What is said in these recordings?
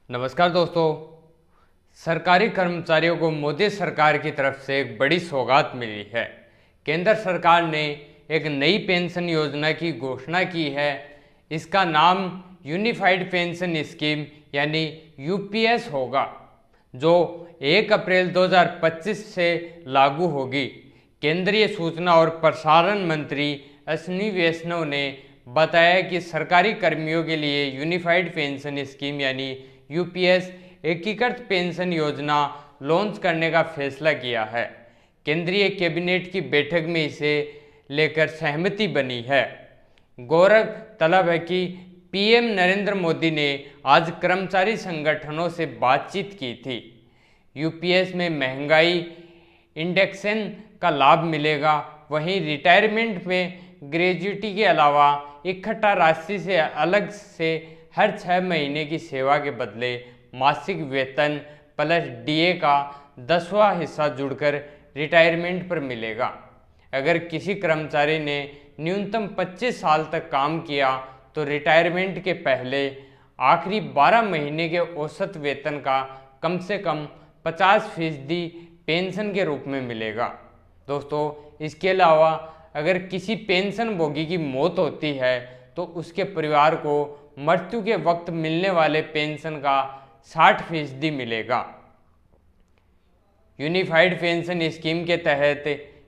नमस्कार दोस्तों। सरकारी कर्मचारियों को मोदी सरकार की तरफ से एक बड़ी सौगात मिली है। केंद्र सरकार ने एक नई पेंशन योजना की घोषणा की है। इसका नाम यूनिफाइड पेंशन स्कीम यानी यूपीएस होगा, जो 1 अप्रैल 2025 से लागू होगी। केंद्रीय सूचना और प्रसारण मंत्री अश्विनी वैष्णव ने बताया कि सरकारी कर्मियों के लिए यूनिफाइड पेंशन स्कीम यानी यूपीएस एकीकृत पेंशन योजना लॉन्च करने का फैसला किया है। केंद्रीय कैबिनेट की बैठक में इसे लेकर सहमति बनी है। गौरव तलब है कि पीएम नरेंद्र मोदी ने आज कर्मचारी संगठनों से बातचीत की थी। यूपीएस में महंगाई इंडेक्सेशन का लाभ मिलेगा। वहीं रिटायरमेंट में ग्रेजुइटी के अलावा इकट्ठा राशि से अलग से हर 6 महीने की सेवा के बदले मासिक वेतन प्लस डीए का 10वां हिस्सा जुड़कर रिटायरमेंट पर मिलेगा। अगर किसी कर्मचारी ने न्यूनतम 25 साल तक काम किया तो रिटायरमेंट के पहले आखिरी 12 महीने के औसत वेतन का कम से कम 50% पेंशन के रूप में मिलेगा। दोस्तों, इसके अलावा अगर किसी पेंशनभोगी की मौत होती है तो उसके परिवार को मृत्यु के वक्त मिलने वाले पेंशन का 60% मिलेगा। यूनिफाइड पेंशन स्कीम के तहत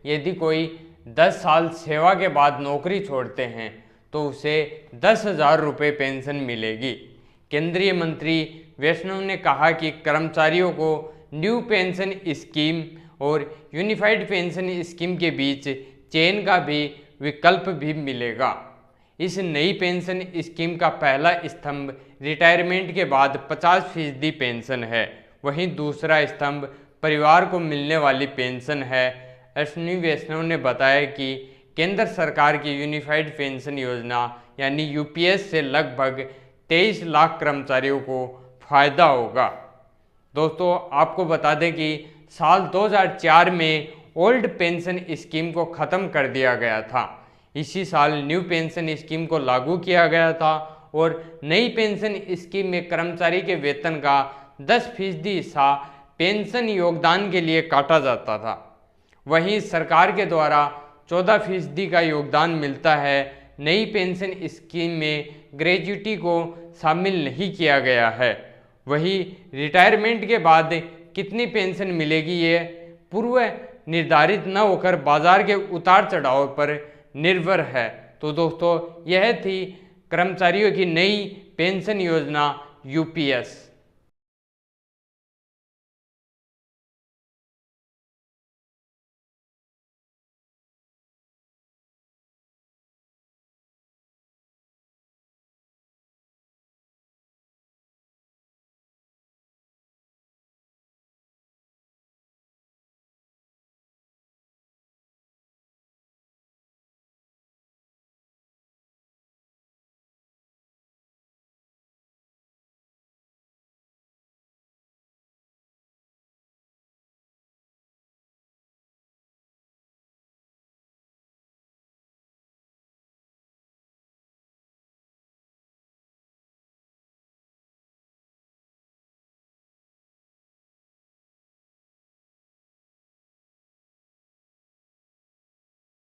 यदि कोई 10 साल सेवा के बाद नौकरी छोड़ते हैं तो उसे 10,000 रुपये पेंशन मिलेगी। केंद्रीय मंत्री वैष्णव ने कहा कि कर्मचारियों को न्यू पेंशन स्कीम और यूनिफाइड पेंशन स्कीम के बीच चयन का भी विकल्प भी मिलेगा। इस नई पेंशन स्कीम का पहला स्तंभ रिटायरमेंट के बाद 50% पेंशन है। वहीं दूसरा स्तंभ परिवार को मिलने वाली पेंशन है। अश्विनी वैष्णव ने बताया कि केंद्र सरकार की यूनिफाइड पेंशन योजना यानी यूपीएस से लगभग 23 लाख कर्मचारियों को फायदा होगा। दोस्तों, आपको बता दें कि साल 2004 में ओल्ड पेंशन स्कीम को ख़त्म कर दिया गया था। इसी साल न्यू पेंशन स्कीम को लागू किया गया था और नई पेंशन स्कीम में कर्मचारी के वेतन का 10% हिस्सा पेंशन योगदान के लिए काटा जाता था। वहीं सरकार के द्वारा 14% का योगदान मिलता है। नई पेंशन स्कीम में ग्रेजुइटी को शामिल नहीं किया गया है। वहीं रिटायरमेंट के बाद कितनी पेंशन मिलेगी ये पूर्व निर्धारित न होकर बाजार के उतार चढ़ाव पर निर्भर है। तो दोस्तों, यह थी कर्मचारियों की नई पेंशन योजना यूपीएस।